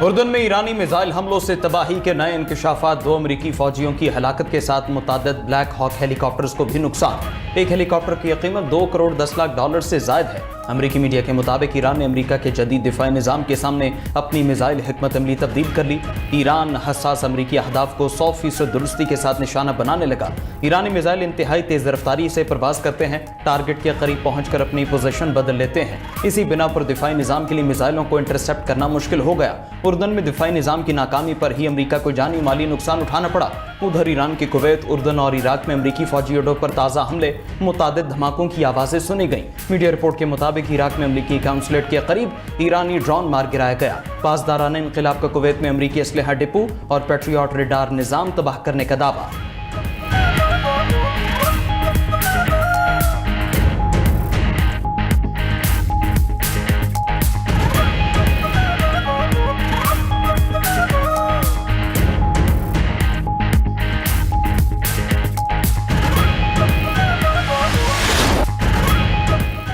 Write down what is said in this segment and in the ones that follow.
उर्दन में ईरानी मिसाइल हमलों से तबाही के नए इंकशाफात। 2 अमरीकी फौजियों की हलाकत के साथ मुतादिद ब्लैक हॉक हेलीकॉप्टर्स को भी नुकसान। एक हेलीकॉप्टर की कीमत $2 करोड़ 10 लाख से जायद है। अमरीकी मीडिया के मुताबिक ईरान ने अमरीका के जदीद दिफाई निज़ाम के सामने अपनी मिसाइल हिकमत अमली तब्दील कर ली। ईरान हसास अमरीकी अहदाफ को 100% दुरुस्ती के साथ निशाना बनाने लगा। ईरानी मिसाइल इंतहाई तेज रफ्तारी से प्रवास करते हैं, टारगेट के करीब पहुंचकर अपनी पोजीशन बदल लेते हैं। इसी बिना पर दिफाई निज़ाम के लिए मिसाइलों को इंटरसेप्ट करना मुश्किल हो गया। उर्दन में दिफाई निज़ाम की नाकामी पर ही अमरीका को जानी माली नुकसान उठाना पड़ा। उधर ईरान के कुवैत, उर्दन और इराक में अमरीकी फौजी अड्डों पर ताज़ा हमले, मुतादिद धमाकों की आवाज़ें सुनी गईं। मीडिया रिपोर्ट के मुताबिक इराक में अमरीकी काउंसलेट के करीब ईरानी ड्रोन मार गिराया गया। पासदारान इनकलाब का कुवैत में अमरीकी असलहा डिपो और पेट्रियट रेडार निज़ाम तबाह करने का दावा।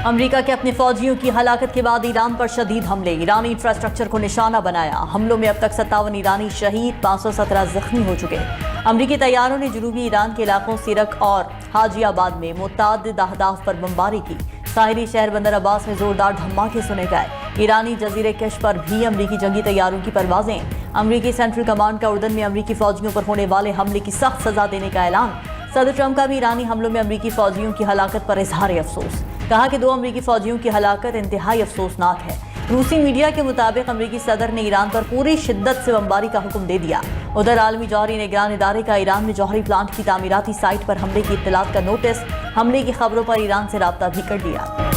अमेरिका के अपने फौजियों की हलाकत के बाद ईरान पर शदीद हमले, ईरानी इंफ्रास्ट्रक्चर को निशाना बनाया। हमलों में अब तक 57 ईरानी शहीद, 517 जख्मी हो चुके। अमरीकी तैयारों ने जनूबी ईरान के इलाकों सिरक और हाजियाबाद में मुतादिद अहदाफ पर बमबारी की। साहिली शहर बंदर अब्बास में जोरदार धमाके सुने गए। ईरानी जजीरे कश पर भी अमरीकी जंगी तैयारों की परवाजें। अमरीकी सेंट्रल कमांड का उर्दन में अमरीकी फौजियों पर होने वाले हमले की सख्त सजा देने का ऐलान। सदर ट्रंप का भी ईरानी हमलों में अमरीकी फौजियों की हलाकत पर इजहार अफसोस। कहा कि 2 अमरीकी फौजियों की हलाकत इंतहाई अफसोसनाक है। रूसी मीडिया के मुताबिक अमरीकी सदर ने ईरान पर पूरी शिद्दत से बमबारी का हुक्म दे दिया। उधर आलमी जौहरी निगरान इदारे का ईरान में जौहरी प्लांट की तामीराती साइट पर हमले की इत्तलात का नोटिस, हमले की खबरों पर ईरान से राब्ता भी कर लिया।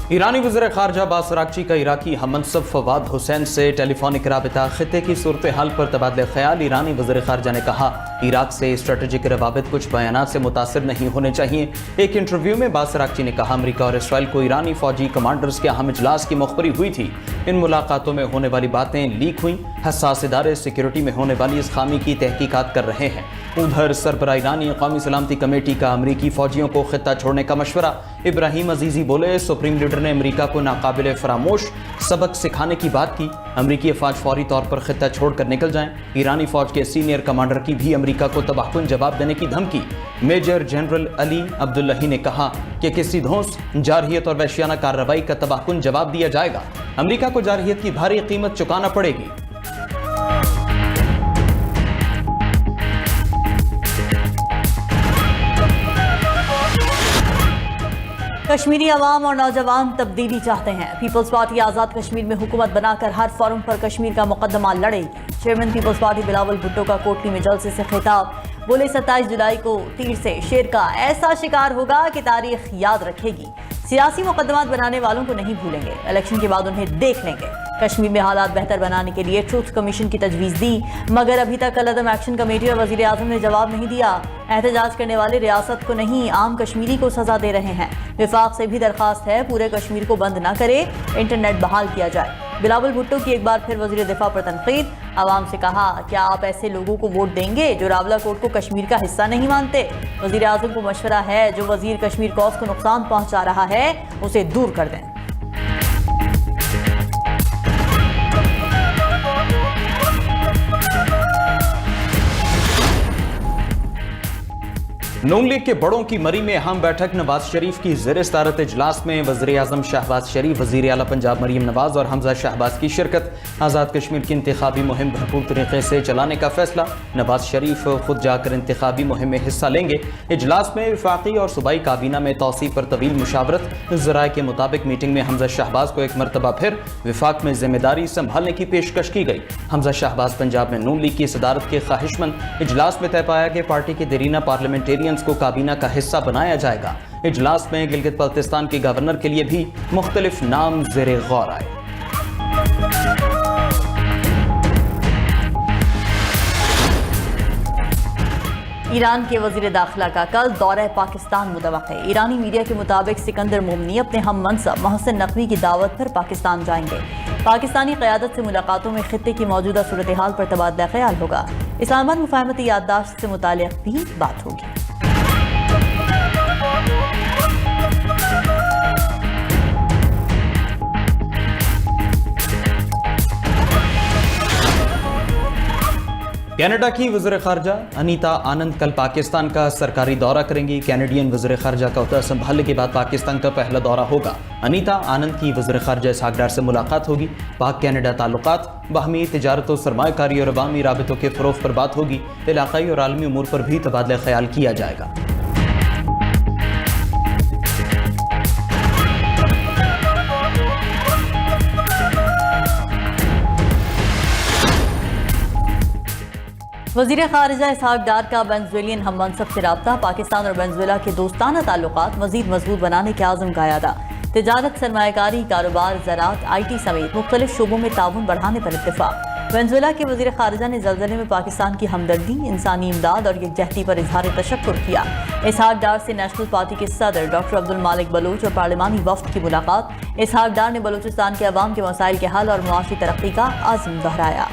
ईरानी वज़ीर ख़ारजा अब्बास अराग़ची का इराकी हममनसब फवाद हुसैन से टेलीफोनिक राबिता। ख़ित्ते की सूरत हाल पर तबादले ख्याल। ईरानी वज़ीर ख़ारजा ने कहा, इराक से स्ट्रेटेजिक रवाबित कुछ बयानात से मुतासिर नहीं होने चाहिए। एक इंटरव्यू में अब्बास अराग़ची ने कहा, अमरीका और इसराइल को ईरानी फौजी कमांडर्स के अहम इजलास की मुखबरी हुई थी। इन मुलाकातों में होने वाली बातें लीक हुई। हसास इदारे सिक्योरिटी में होने वाली इस खामी की तहकीकात कर रहे हैं। उधर सरबरा ईरानी कौमी सलामती कमेटी का अमरीकी फौजियों को खित्ता छोड़ने का मशवरा। इब्राहिम अजीजी बोले, सुप्रीम लीडर ने अमरीका को नाकाबिले फरामोश सबक सिखाने की बात की। अमरीकी अफवाज फौरी तौर पर खित्ता छोड़कर निकल जाएं। ईरानी फौज के सीनियर कमांडर की भी अमरीका को तबाहकुन जवाब देने की धमकी। मेजर जनरल अली अब्दुल्लाही ने कहा कि किसी धौंस, जारहियत और वहशियाना कार्रवाई का तबाहकुन जवाब दिया जाएगा। अमरीका को जारहियत की भारी कीमत चुकाना पड़ेगी। कश्मीरी अवाम और नौजवान तब्दीली चाहते हैं। पीपल्स पार्टी आज़ाद कश्मीर में हुकूमत बनाकर हर फोरम पर कश्मीर का मुकदमा लड़ेगी। Chairman Peoples Party Bilawal Bhutto का कोटली में जलसे से खिताब। बोले, 27 जुलाई को तीर से शेर का ऐसा शिकार होगा कि तारीख याद रखेगी। सियासी मुकदमात बनाने वालों को नहीं भूलेंगे, इलेक्शन के बाद उन्हें देख लेंगे। कश्मीर में हालात बेहतर बनाने के लिए ट्रूथ कमीशन की तजवीज़ दी, मगर अभी तक कलअदम एक्शन कमेटी और वज़ीर आज़म ने जवाब नहीं दिया। एहतजाज करने वाले रियासत को नहीं, आम कश्मीरी को सजा दे रहे हैं। विफाक से भी दरखास्त है, पूरे कश्मीर को बंद न करे, इंटरनेट बहाल किया जाए। बिलावल भुट्टो की एक बार फिर वज़ीर दिफा पर तनकीद। आवाम से कहा, क्या आप ऐसे लोगों को वोट देंगे जो रावला कोट को कश्मीर का हिस्सा नहीं मानते? वज़ीर आज़म को मशवरा है, जो वज़ीर कश्मीर कौस को नुकसान पहुंचा रहा है उसे दूर कर दें। नून लीग के बड़ों की मरी में अहम बैठक। नवाज शरीफ की ज़ेर सदारत इजलास में वज़ीर आज़म शहबाज शरीफ, वज़ीर आला पंजाब मरीम नवाज और हमजा शहबाज की शिरकत। आज़ाद कश्मीर की इंतखाबी मुहिम भरपूर तरीके से चलाने का फैसला। नवाज शरीफ खुद जाकर इंतखाबी मुहिम में हिस्सा लेंगे। इजलास में वफाकी और सूबाई काबीना में तौसी पर तवील मुशावरत। ज़राए के मुताबिक मीटिंग में हमजा शहबाज को एक मरतबा फिर विफाक में जिम्मेदारी संभालने की पेशकश की गई। हमजा शहबाज पंजाब में नून लीग की सदारत के ख्वाहिशमंद। इजलास में तय पाया कि पार्टी के देरीना पार्लियामेंटेरियन को काबीना का हिस्सा बनाया जाएगा। इजलास में गिलगित बल्तिस्तान के गवर्नर के लिए भी मुख्तलिफ नाम ज़ेरे गौर आए। ईरान के वजीर दाखिला का कल दौरा पाकिस्तान मुतवक्के। ईरानी मीडिया के मुताबिक सिकंदर मोमनी अपने हम मनसब मोहसिन नकवी की दावत पर पाकिस्तान जाएंगे। पाकिस्तानी क़यादत से मुलाकातों में खित्ते की मौजूदा सूरत हाल पर तबादला ख्याल होगा। इस्लामाबाद मुफाहमती याददाश्त से मुताल्लिक़ भी बात होगी। कनाडा की वज़ीर ख़ारजा अनीता आनंद कल पाकिस्तान का सरकारी दौरा करेंगी। कैनेडियन वज़ीर ख़ारजा का ओहदा संभालने के बाद पाकिस्तान का पहला दौरा होगा। अनीता आनंद की वज़ीर ख़ारजा इसहाक़ डार से मुलाकात होगी। पाक कैनेडा ताल्लुकात, बाहमी तिजारत और सरमायाकारी और अवामी राबितों के फ़रोग़ पर बात होगी। इलाक़ाई और आलमी उमूर पर भी तबादला ख्याल किया जाएगा। वज़ीर ख़ारिजा इसहाक़ डार का वेनेज़ुएलियन हम मनसब से रब्ता। पाकिस्तान और वेनेज़ुएला के दोस्ताना ताल्लुकात मज़ीद मजबूत बनाने के आज़म का यादा। तिजारत, सरमायाकारी, कारोबार, ज़राअत, IT समेत मुख्तलिफ शोबों में ताउन बढ़ाने पर इत्तेफ़ाक़। वेनेज़ुएला के वज़ीर ख़ारिजा ने ज़लज़ले में पाकिस्तान की हमदर्दी, इंसानी इमदाद और यकजहती पर इज़हार तशक्कुर किया। इसहाक़ डार से नेशनल पार्टी के सदर डॉक्टर अब्दुल मालिक बलोच और पार्लिमानी वफ़द की मुलाकात। इसहाक़ डार ने बलूचिस्तान के अवाम के मसाइल के हल और मुआशी तरक्की का आज़म दोहराया।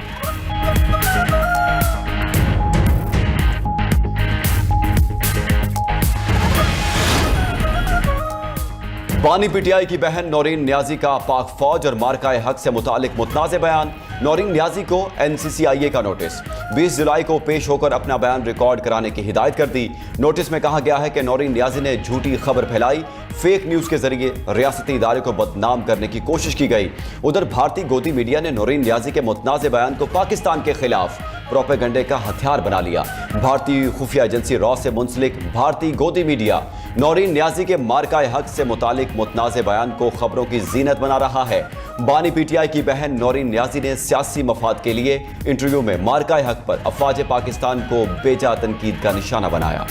बानी पीटीआई की बहन नौरीन न्याजी का पाक फौज और मार्का हक से मुतालिक मुतनाज़ बयान। नौरीन न्याजी को NCCIA का नोटिस। 20 जुलाई को पेश होकर अपना बयान रिकॉर्ड कराने की हिदायत कर दी। नोटिस में कहा गया है कि नौरीन न्याजी ने झूठी खबर फैलाई, फेक न्यूज़ के जरिए रियासती इदारे को बदनाम करने की कोशिश की गई। उधर भारतीय गोदी मीडिया ने नौरीन न्याजी के मुतनाज़ बयान को पाकिस्तान के खिलाफ प्रोपेगेंडे का हथियार बना लिया। भारतीय खुफिया एजेंसी रॉ से मुंसलिक भारतीय गोदी मीडिया नौरीन न्याजी के मार्का हक से मुतालिक मुतनाज़ बयान को खबरों की जीनत बना रहा है। बानी पीटीआई की बहन नौरीन न्याजी ने सियासी मफाद के लिए इंटरव्यू में मार्का हक पर अफवाज पाकिस्तान को बेजा तनकीद का निशाना बनाया।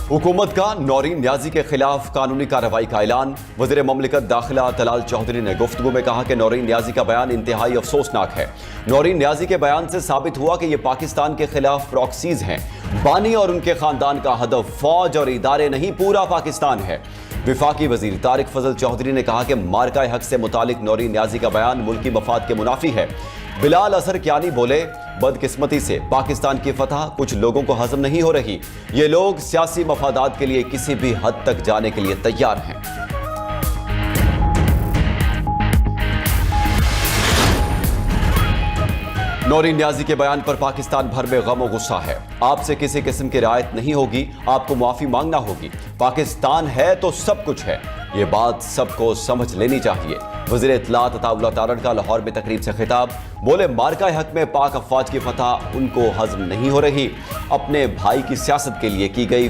हुकूमत का नौरीन न्याजी के खिलाफ कानूनी कार्रवाई का ऐलान। वज़ीर ममलिकत दाखिला तलाल चौधरी ने गुफ्तगू में कहा कि नौरीन न्याजी का बयान इंतहाई अफसोसनाक है। नौरीन न्याजी के बयान से साबित हुआ कि ये पाकिस्तान के खिलाफ प्रॉक्सीज हैं। बानी और उनके खानदान का हदफ फौज और इदारे नहीं, पूरा पाकिस्तान है। विफाकी वजीर तारिक फजल चौधरी ने कहा कि मार्का हक से मुतालिक नौरीन न्याजी का बयान मुल्की मफाद के मुनाफी है। बिलाल असर क्यानी बोले, बदकिस्मती से पाकिस्तान की फतह कुछ लोगों को हजम नहीं हो रही। ये लोग सियासी मफादात के लिए किसी भी हद तक जाने के लिए तैयार हैं। नौरीन न्याजी के बयान पर पाकिस्तान भर में गम और गुस्सा है। आपसे किसी किस्म की रियायत नहीं होगी, आपको माफी मांगना होगी। पाकिस्तान है तो सब कुछ है, ये बात सबको समझ लेनी चाहिए। वज़ीर इत्तलात अताउल्लाह तारड़ का लाहौर में तकरीब से खिताब। बोले, मार्का हक में पाक अफवाज की फतह उनको हजम नहीं हो रही। अपने भाई की सियासत के लिए की गई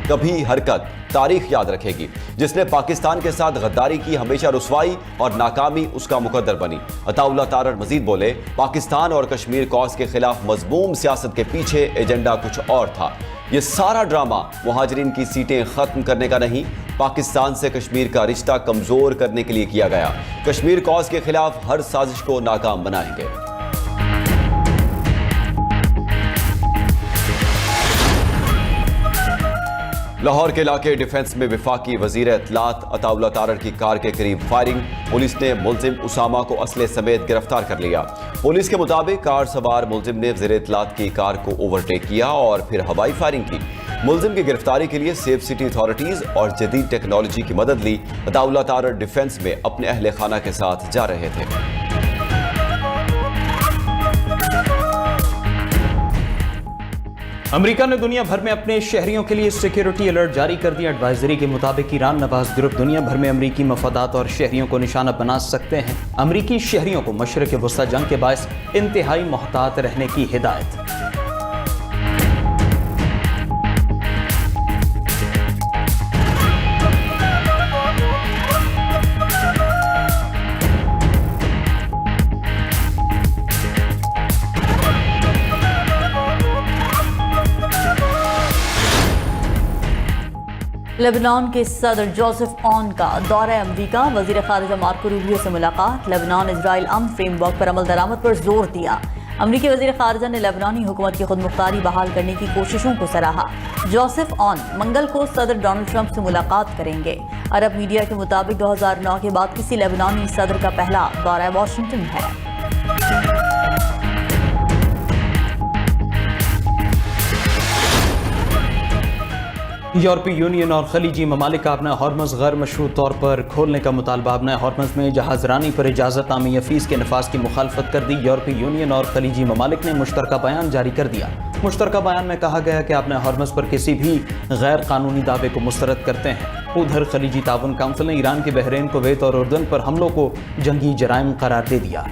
कभी हरकत तारीख याद रखेगी। जिसने पाकिस्तान के साथ गद्दारी की, हमेशा रुसवाई और नाकामी उसका मुकद्दर बनी। अताउल्लाह तारड़ मजीद बोले, पाकिस्तान और कश्मीर कॉज के खिलाफ मजबूम सियासत के पीछे एजेंडा कुछ और था। ये सारा ड्रामा मुहाजिरीन की सीटें खत्म करने का नहीं, पाकिस्तान से कश्मीर का रिश्ता कमजोर करने के लिए किया गया। कश्मीर कॉज के खिलाफ हर साजिश को नाकाम बनाएंगे। लाहौर के इलाके डिफेंस में विफाकी वजीर इत्तलात अताउल्लाह तारड़ की कार के करीब फायरिंग। पुलिस ने मुलजिम उसामा को असले समेत गिरफ्तार कर लिया। पुलिस के मुताबिक कार सवार मुलजिम ने वजीर इत्तलात की कार को ओवरटेक किया और फिर हवाई फायरिंग की। मुलजिम की गिरफ्तारी के लिए सेफ सिटी अथॉरिटीज और जदीद टेक्नोलॉजी की मदद ली। अताउल्लाह तारड़ डिफेंस में अपने अहले खाना के साथ जा रहे थे। अमेरिका ने दुनिया भर में अपने शहरियों के लिए सिक्योरिटी अलर्ट जारी कर दिया। एडवाइजरी के मुताबिक ईरान नवाज ग्रुप दुनिया भर में अमेरिकी मफादात और शहरियों को निशाना बना सकते हैं। अमेरिकी शहरियों को मशरक़ वस्ता जंग के बायस इंतहाई मोहतात रहने की हिदायत। लेबनान के सदर जोसेफ ऑन का दौरा अमरीका, वजीर खारिजा मार्को रूबियो से मुलाकात, लेबनान इजराइल अमन फ्रेमवर्क पर अमल दरामद पर जोर दिया। अमरीकी वजीर खारिजा ने लेबनानी हुकूमत की खुद मुख्तारी बहाल करने की कोशिशों को सराहा। जोसेफ ऑन मंगल को सदर डोनाल्ड ट्रंप से मुलाकात करेंगे। अरब मीडिया के मुताबिक 2009 के बाद किसी लेबनानी सदर का पहला दौरा वाशिंगटन है। यूरोपीय यूनियन और खलीजी ममालिक का अपना हॉर्मज़ गैर मशरूत तौर पर खोलने का मुतालबा। अपना हॉर्मज़ में जहाज़रानी पर इजाज़त नामी फ़ीस के नफाज की मुखालफत कर दी। यूरोपीय यूनियन और खलीजी ममालिक ने मुश्तरका बयान जारी कर दिया। मुश्तरका बयान में कहा गया कि अपने हॉर्मज़ पर किसी भी गैर कानूनी दावे को मुस्तरद करते हैं। उधर खलीजी ताउन काउंसिल ने ईरान के बहरीन, कुवैत और उर्दन पर हमलों को जंगी जराइम करार दे दिया।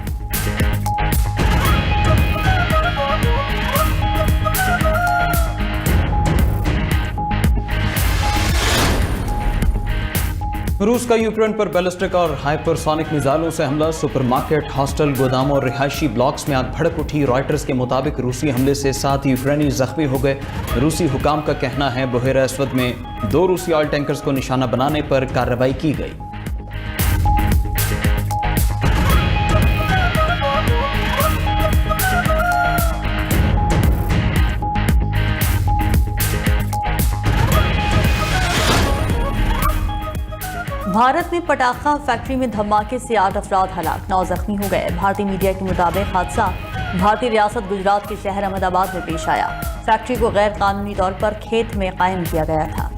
रूस का यूक्रेन पर बैलिस्टिक और हाइपरसोनिक मिसाइलों से हमला। सुपरमार्केट, हॉस्टल, गोदामों और रिहायशी ब्लॉक्स में आग भड़क उठी। रॉयटर्स के मुताबिक रूसी हमले से 7 यूक्रेनी जख्मी हो गए। रूसी हुकाम का कहना है बुहेरा अस्वद में 2 रूसी ऑयल टैंकर्स को निशाना बनाने पर कार्रवाई की गई। भारत में पटाखा फैक्ट्री में धमाके से 8 अफराद हलाक, 9 जख्मी हो गए। भारतीय मीडिया के मुताबिक हादसा भारतीय रियासत गुजरात के शहर अहमदाबाद में पेश आया। फैक्ट्री को गैर कानूनी तौर पर खेत में कायम किया गया था।